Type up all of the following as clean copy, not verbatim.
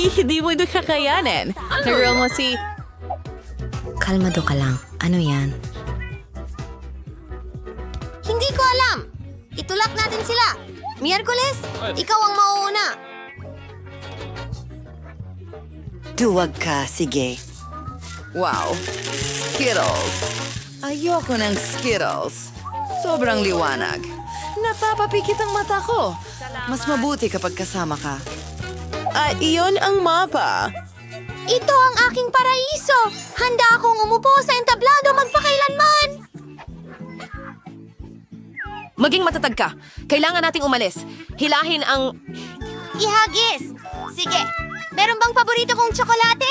Hindi mo ito kakayanin. Naroon mo si... Kalmado ka lang. Ano yan? Hindi ko alam. Itulak natin sila. Miyerkules, ikaw ang mauuna. Duwag ka, sige. Wow, Skittles. Ayoko ng Skittles. Sobrang liwanag. Napapapikit ang mata ko. Mas mabuti kapag kasama ka. At iyon ang mapa. Ito ang aking paraiso. Handa akong umupo sa entablado magpakailanman. Maging matatag ka. Kailangan nating umalis. Hilahin ang... Ihagis. Sige. Meron bang paborito kong tsokolate?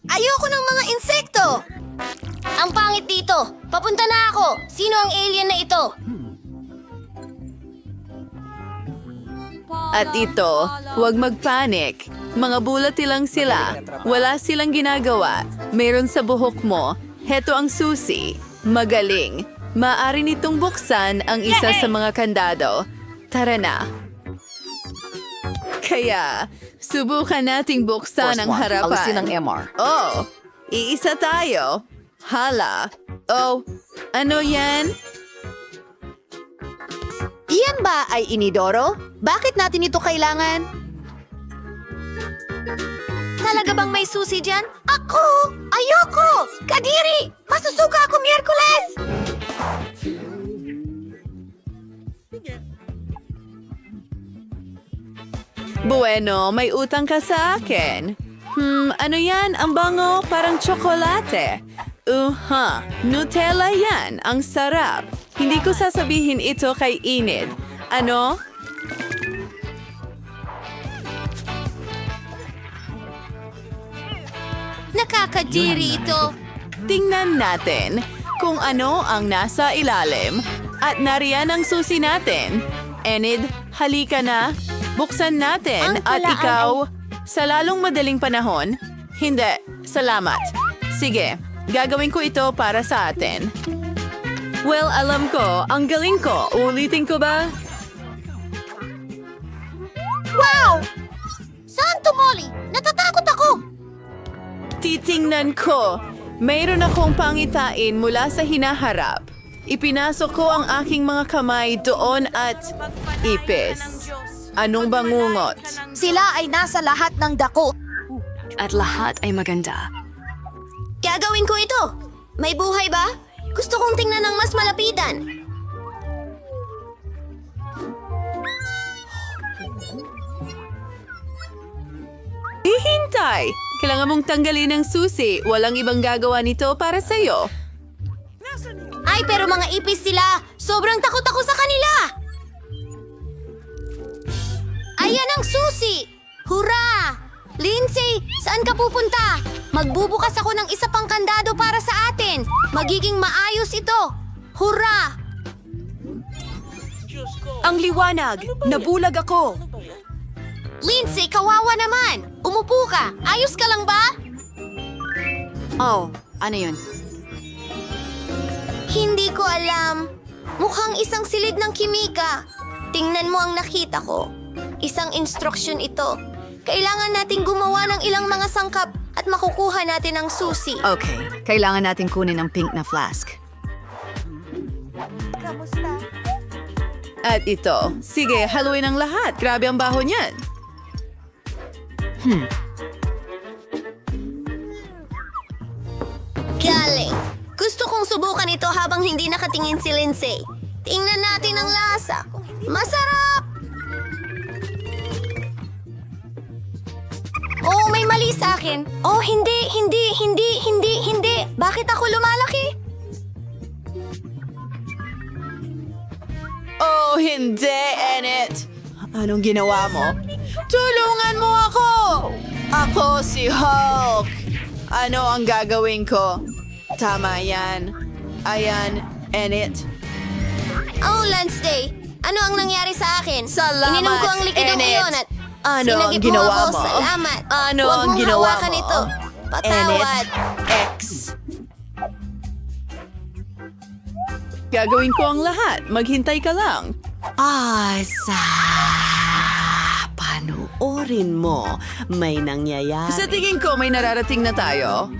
Ayoko ng mga insekto. Ang pangit dito. Papunta na ako. Sino ang alien na ito? At ito, huwag magpanik. Mga bulati lang sila. Wala silang ginagawa. Meron sa buhok mo. Heto ang susi. Magaling. Maaari nitong buksan ang isa sa mga kandado. Tara na. Kaya, subukan nating buksan ang harapan. Alisin ang MR. Oh, iisa tayo. Hala. Oh, ano yan? Iyan ba ay inidoro? Bakit natin ito kailangan? Talaga bang may susi dyan? Ako! Ayoko! Kadiri! Masusuka ako Miyerkules! Bueno, may utang ka sa akin. Ano yan? Ang bango, parang tsokolate. Nutella yan. Ang sarap. Hindi ko sasabihin ito kay Enid. Ano? Nakakadiri ito. Tingnan natin kung ano ang nasa ilalim. At nariyan ang susi natin. Enid, halika na. Buksan natin Ang at talaan ikaw, sa lalong madaling panahon, hindi, salamat. Sige, gagawin ko ito para sa atin. Well, alam ko, ang galing ko. Ulitin ko ba? Wow! Santo Molly! Natatakot ako! Titingnan ko. Mayroon akong pangitain mula sa hinaharap. Ipinasok ko ang aking mga kamay doon at ipis. Anong bangungot? Sila ay nasa lahat ng dako. At lahat ay maganda. Gagawin ko ito. May buhay ba? Gusto kong tingnan ng mas malapitan. Hihintay! Kailangan mong tanggalin ang susi. Walang ibang gagawa nito para sa'yo. Ay, pero mga ipis sila. Sobrang takot ako sa kanila. Ayan ang susi! Hurra! Lindsay, saan ka pupunta? Magbubukas ako ng isa pang kandado para sa atin. Magiging maayos ito. Hurra! Ang liwanag! Nabulag ako! Lindsay, kawawa naman. Umupo ka. Ayos ka lang ba? Oh, ano yun? Hindi ko alam. Mukhang isang silid ng kimika. Tingnan mo ang nakita ko. Isang instruksyon ito. Kailangan nating gumawa ng ilang mga sangkap at makukuha natin ang susi. Okay, kailangan natin kunin ang pink na flask. At ito. Sige, haluin ang lahat. Grabe ang baho niyan. Galing. Gusto kong subukan ito habang hindi nakatingin si Lindsay. Tingnan natin ang lasa. Masarap! Oh, may mali sa akin. Oh, hindi. Bakit ako lumalaki? Oh, hindi, Enid. Anong ginawa mo? Tulungan mo ako! Ako si Hulk! Ano ang gagawin ko? Tama yan. Ayan, Enid. Oh, Lance Day. Ano ang nangyari sa akin? Salamat, Ininom ko ang likidong Enid. iyon at Ano ang sinagip ginawa ako. mo? Salamat. Ano Huwag ang mong ginawa hawakan mo? ito. Patawad. Enid X. Gagawin ko ang lahat. Maghintay ka lang. Panoorin mo. May nangyayari. Sa tingin ko may nararating na tayo.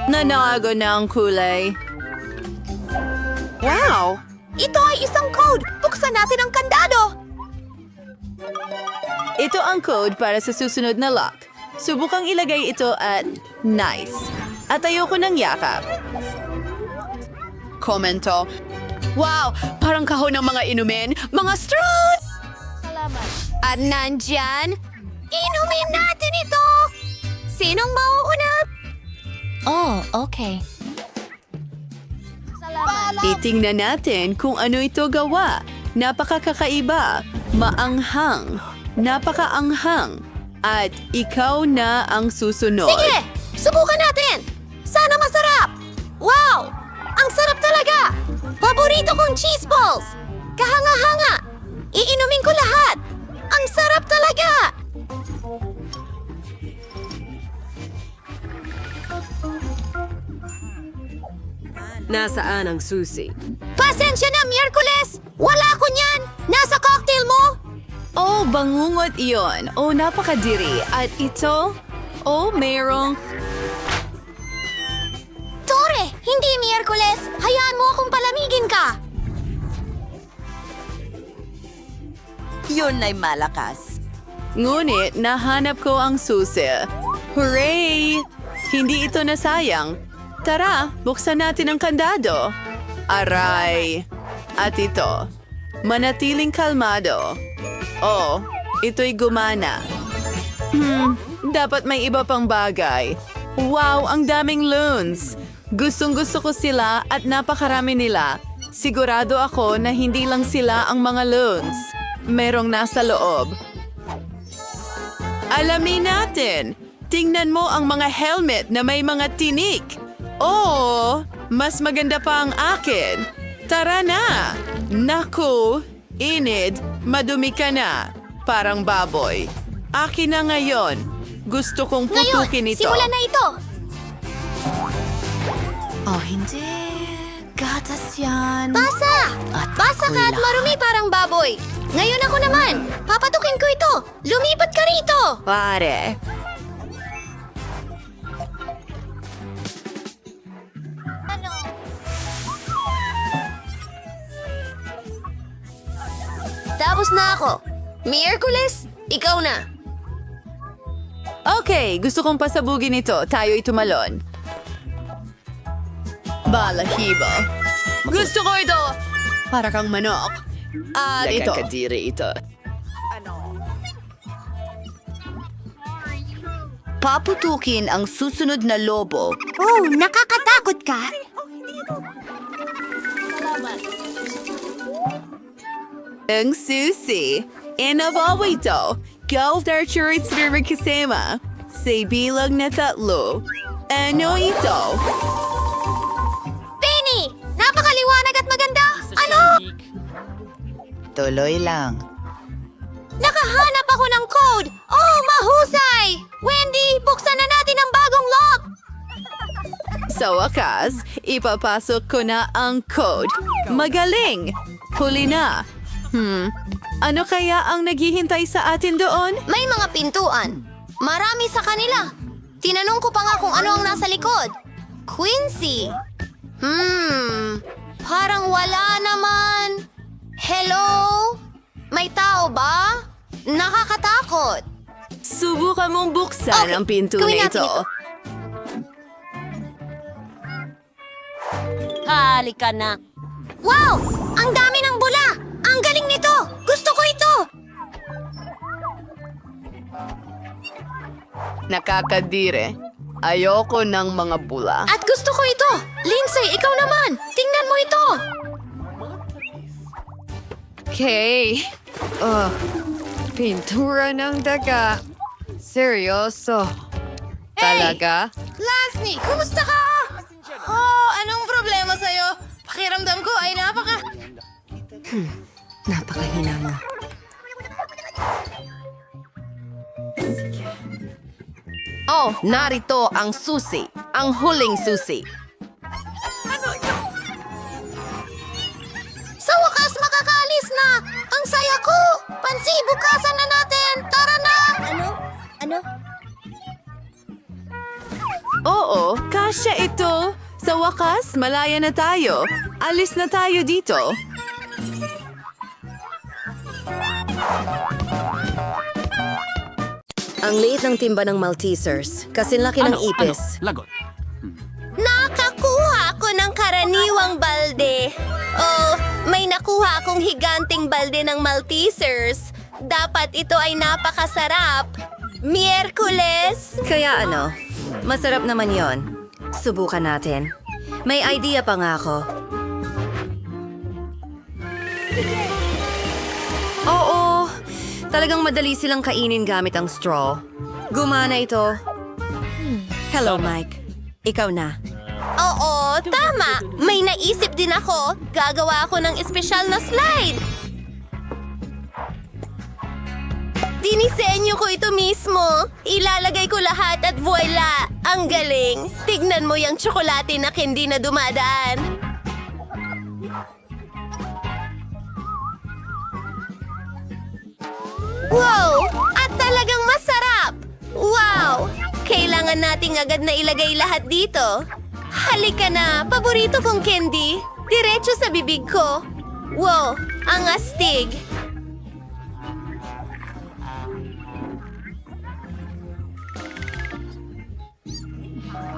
Nanago na ang kulay. Wow! Ito ay isang code! Buksan natin ang kandado! Ito ang code para sa susunod na lock. Subukang ilagay ito at nice. At ayoko ng yakap. Komento. Wow! Parang kahon ng mga inumin. Mga straws! At nandyan, inumin natin ito! Sinong mauuna? Oh, okay. Titingnan natin kung ano ito gawa. Napakakaiba, maanghang, napakaanghang. At ikaw na ang susunod. Sige! Subukan natin! Sana masarap! Wow! Ang sarap talaga! Paborito kong cheese balls! Kahanga-hanga! Iinumin ko lahat! Ang sarap talaga! Nasaan ang susi? Pasensya na, Miyerkules! Wala ko niyan! Nasa cocktail mo! Oh, bangungot iyon. Oh, napakadiri. At ito? Oh, mayroong... Tore! Hindi, Miyerkules! Hayaan mo akong palamigin ka! Yun ay malakas. Ngunit nahanap ko ang susi. Hooray! Hindi ito nasayang. Tara, buksan natin ang kandado. Aray! At ito, manatiling kalmado. Oh, ito'y gumana. Dapat may iba pang bagay. Wow, ang daming loons! Gustong-gusto ko sila at napakarami nila. Sigurado ako na hindi lang sila ang mga loons. Merong nasa loob. Alamin natin! Tingnan mo ang mga helmet na may mga tinik. Oh, mas maganda pa ang akin. Tara na! Naku, inid, madumi ka na. Parang baboy. Akin na ngayon. Gusto kong putukin ito. Simulan na ito! Oh, hindi. Gatas yan. Basa! Basa ka at marumi parang baboy. Ngayon ako naman. Papatukin ko ito. Lumipat ka rito. Pare. Tapos na ako. Miyerkules, ikaw na. Okay, gusto kong pasabugin ito. Tayo'y tumalon. Balahibo. Gusto ko ito! Para kang manok. At ito. Nakakadiri ito. Paputukin ang susunod na lobo. Oh, nakakatakot ka? Ang susi. Inabawa ito. Golf Archery Spirit kasama. Sa bilang na 3. Ano ito? Penny! Napakaliwanag at maganda! Ano? Tuloy lang. Nakahanap ako ng code! Oh, mahusay! Wendy, buksan na natin ang bagong lock! Sa wakas, ipapasok ko na ang code. Magaling! Huli na. Ano kaya ang naghihintay sa atin doon? May mga pintuan. Marami sa kanila. Tinanong ko pa nga kung ano ang nasa likod. Quincy. Parang wala naman. Hello? May tao ba? Nakakatakot. Subukan mong buksan Okay, ang pinto gawin na natin ito. ito. Halika na. Wow! Ang dami ng bula! Ang galing nito! Gusto ko ito! Nakakadire. Ayoko ng mga bula. At gusto ko ito! Lindsay, ikaw naman! Tingnan mo ito! Okay. Pintura ng daga. Seryoso. Talaga? Lasny, kumusta ka? Oh, anong problema sa'yo? Pakiramdam ko ay Napakahina mo. Oh, narito ang susi. Ang huling susi. Pansi, bukasan na natin! Tara na! Ano? Oo, kasya ito. Sa wakas, malaya na tayo. Alis na tayo dito. Ang liit ng timba ng Maltesers. Kasinlaki ng ipis. Nakakuha ako ng karaniwang balde. Oh, may nakuha akong higanting balde ng Maltesers. Dapat ito ay napakasarap. Miyerkules! Kaya ano, masarap naman yon. Subukan natin. May idea pa nga ako. Oo, talagang madali silang kainin gamit ang straw. Gumana ito. Hello, Mike. Ikaw na. Oo, tama. May naisip din ako. Gagawa ako ng espesyal na slide. Dinisenyo ko ito mismo. Ilalagay ko lahat at voila! Ang galing! Tignan mo yung tsokolate na candy na dumadaan. Wow! At talagang masarap! Wow! Kailangan nating agad na ilagay lahat dito. Halika na! Paborito kong candy. Diretso sa bibig ko. Wow! Ang astig!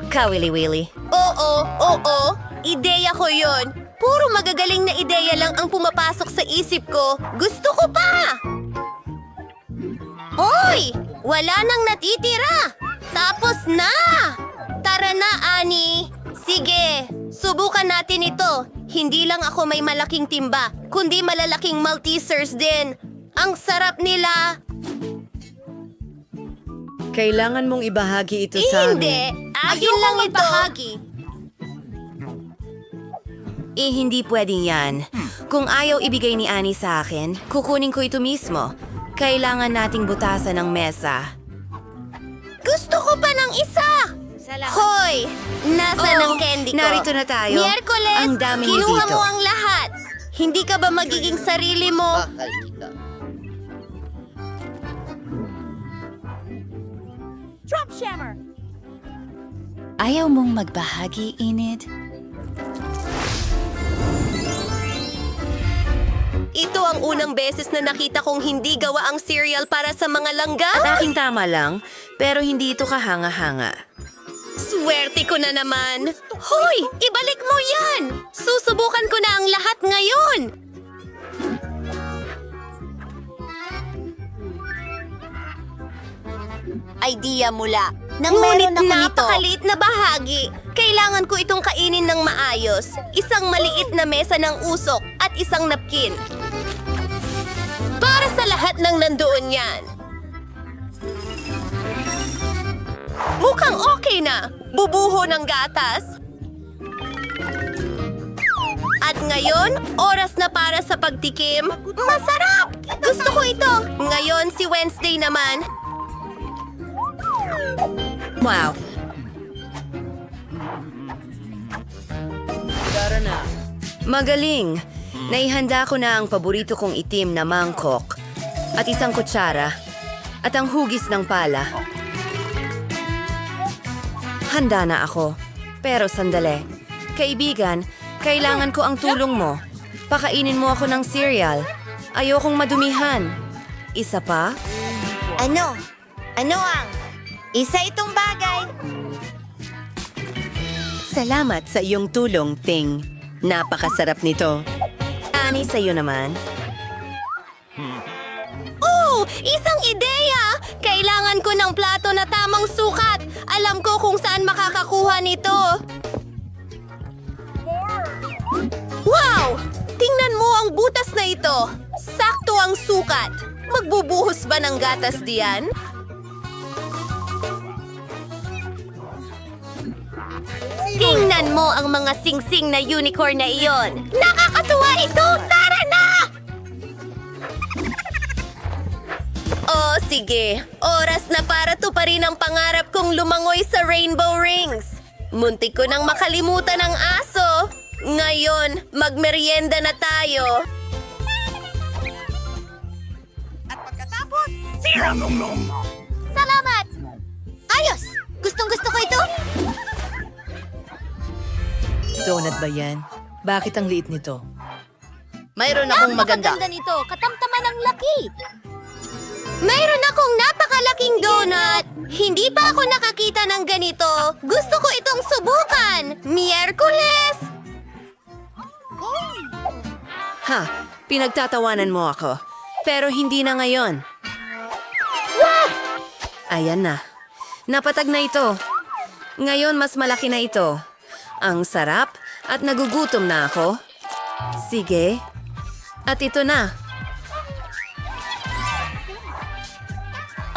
Kawili-wili. Oo. Ideya ko yon. Puro magagaling na ideya lang ang pumapasok sa isip ko. Gusto ko pa! Hoy! Wala nang natitira! Tapos na! Tara na, Ani! Sige, subukan natin ito. Hindi lang ako may malaking timba, kundi malalaking Maltesers din. Ang sarap nila! Kailangan mong ibahagi ito sa Hindi! amin. Akin lang ito! Hindi pwedeng yan. Kung ayaw ibigay ni Annie sa akin, kukunin ko ito mismo. Kailangan nating butasan ng mesa. Gusto ko pa ng isa! Hoy! Nasa ng candy ko? Narito na tayo. Miyerkules, Ang dami kinuha dito. mo ang lahat. Hindi ka ba magiging sarili mo? Ayaw mong magbahagi, Enid? Ito ang unang beses na nakita kong hindi gawa ang cereal para sa mga langga. Aking tama lang, pero hindi ito kahanga-hanga. Swerte ko na naman. Hoy! Ibalik mo yan! Susubukan ko na ang lahat ngayon! Idea mula. Ngunit napakaliit na bahagi. Kailangan ko itong kainin ng maayos. Isang maliit na mesa ng usok at isang napkin. Para sa lahat ng nandoon yan. Mukhang okay na. Bubuho ng gatas. At ngayon, oras na para sa pagtikim. Masarap! Gusto ko ito. Ngayon, si Wednesday naman. Wow! Magaling! Naihanda ko na ang paborito kong itim na mangkok at isang kutsara at ang hugis ng pala. Handa na ako. Pero sandali. Kaibigan, kailangan ko ang tulong mo. Pakainin mo ako ng cereal. Ayokong madumihan. Isa pa? Ano? Ano ang? Isa itong bagay. Salamat sa iyong tulong, Ting. Napakasarap nito. Ani, sa'yo naman. Oh! Isang ideya! Kailangan ko ng plato na tamang sukat. Alam ko kung saan makakakuha nito. Wow! Tingnan mo ang butas na ito. Sakto ang sukat. Magbubuhos ba ng gatas diyan? Tingnan mo ang mga singsing na unicorn na iyon. Nakakatuwa ito! Tara na! Oh, sige. Oras na para tuparin ang pangarap kong lumangoy sa Rainbow Rings. Muntik ko nang makalimutan ang aso. Ngayon, magmerienda na tayo. Salamat! Ayos! Gustong-gusto ko ito! Donut ba yan? Bakit ang liit nito? Mayroon akong maganda. nito! Katamtaman ang laki! Mayroon akong napakalaking donut! Hindi pa ako nakakita ng ganito! Gusto ko itong subukan! Miyerkules! Ha, pinagtatawanan mo ako. Pero hindi na ngayon. Ayan na. Napatag na ito. Ngayon mas malaki na ito. Ang sarap at nagugutom na ako. Sige. At ito na.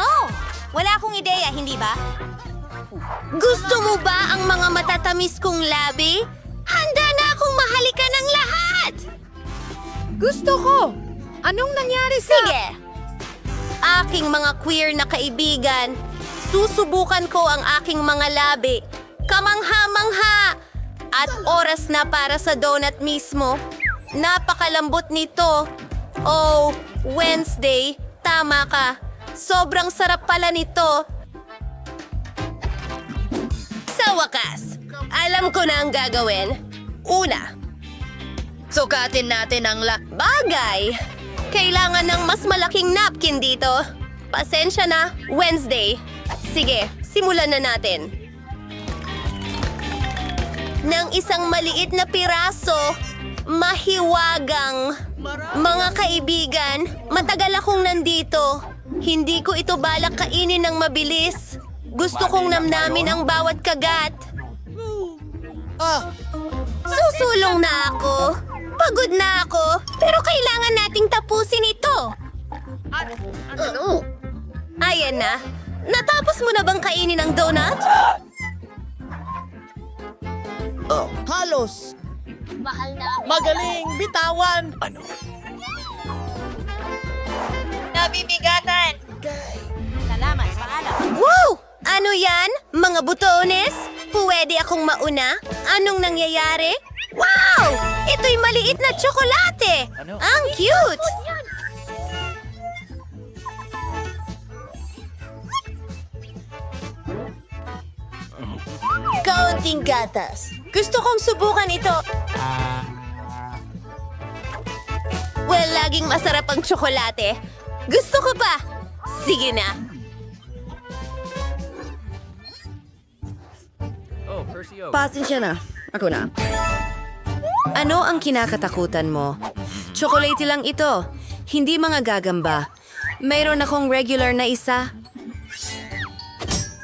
Oh! Wala akong ideya, hindi ba? Gusto mo ba ang mga matatamis kong labi? Handa na akong mahalikan ng lahat! Gusto ko! Anong nangyari Sige! Aking mga queer na kaibigan, susubukan ko ang aking mga labi. Kamangha-mangha! At oras na para sa donut mismo. Napakalambot nito. Oh, Wednesday, tama ka. Sobrang sarap pala nito. Sa wakas, alam ko na ang gagawin. Una, sukatin natin ang bagay. Kailangan ng mas malaking napkin dito. Pasensya na, Wednesday. Sige, simulan na natin. Ng isang maliit na piraso, mahiwagang. Mga kaibigan, matagal akong nandito. Hindi ko ito balak kainin ng mabilis. Gusto kong namnamin ang bawat kagat. Susulong na ako. Pagod na ako. Pero kailangan nating tapusin ito. Ayan na. Natapos mo na bang kainin ang donut? Halos! Magaling! Bitawan! Nabibigatan. Salamat, paalam. Wow! Ano yan? Mga butones? Pwede akong mauna? Anong nangyayari? Wow! Ito'y maliit na tsokolate! Ang cute! Kaunting gatas. Gusto kong subukan ito. Well, laging masarap ang tsokolate. Gusto ko pa. Sige na. Pasensya na. Ako na. Ano ang kinakatakutan mo? Chocolate lang ito. Hindi mga gagamba. Mayroon akong regular na isa.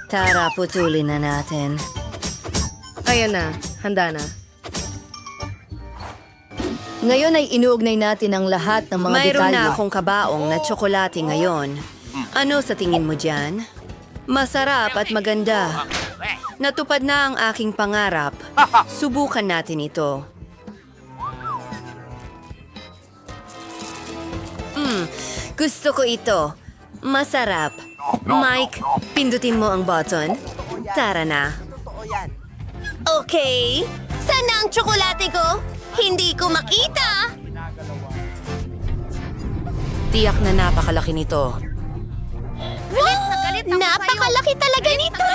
Tara, putulin na natin. Ayan na, handa na. Ngayon ay inuugnay natin ang lahat ng mga Mayroon detalye. na akong kabaong na tsokolate ngayon. Ano sa tingin mo dyan? Masarap at maganda. Natupad na ang aking pangarap. Subukan natin ito. Gusto ko ito. Masarap. Mike, pindutin mo ang button. Tara na. Okay. Saan na ang tsokolate ko? Hindi ko makita. Tiyak na napakalaki nito. Wow! Napakalaki talaga nito!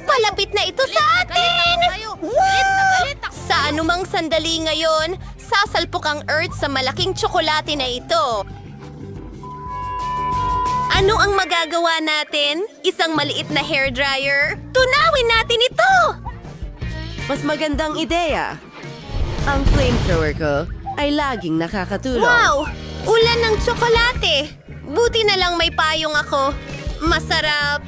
Palapit na ito sa atin! Wow! Sa anumang sandali ngayon, sasalpok ang Earth sa malaking tsokolate na ito. Ano ang magagawa natin? Isang maliit na hairdryer? Tunawin natin ito! Mas magandang ideya. Ang flamethrower ko ay laging nakakatulong. Wow! Ulan ng tsokolate! Buti na lang may payong ako. Masarap.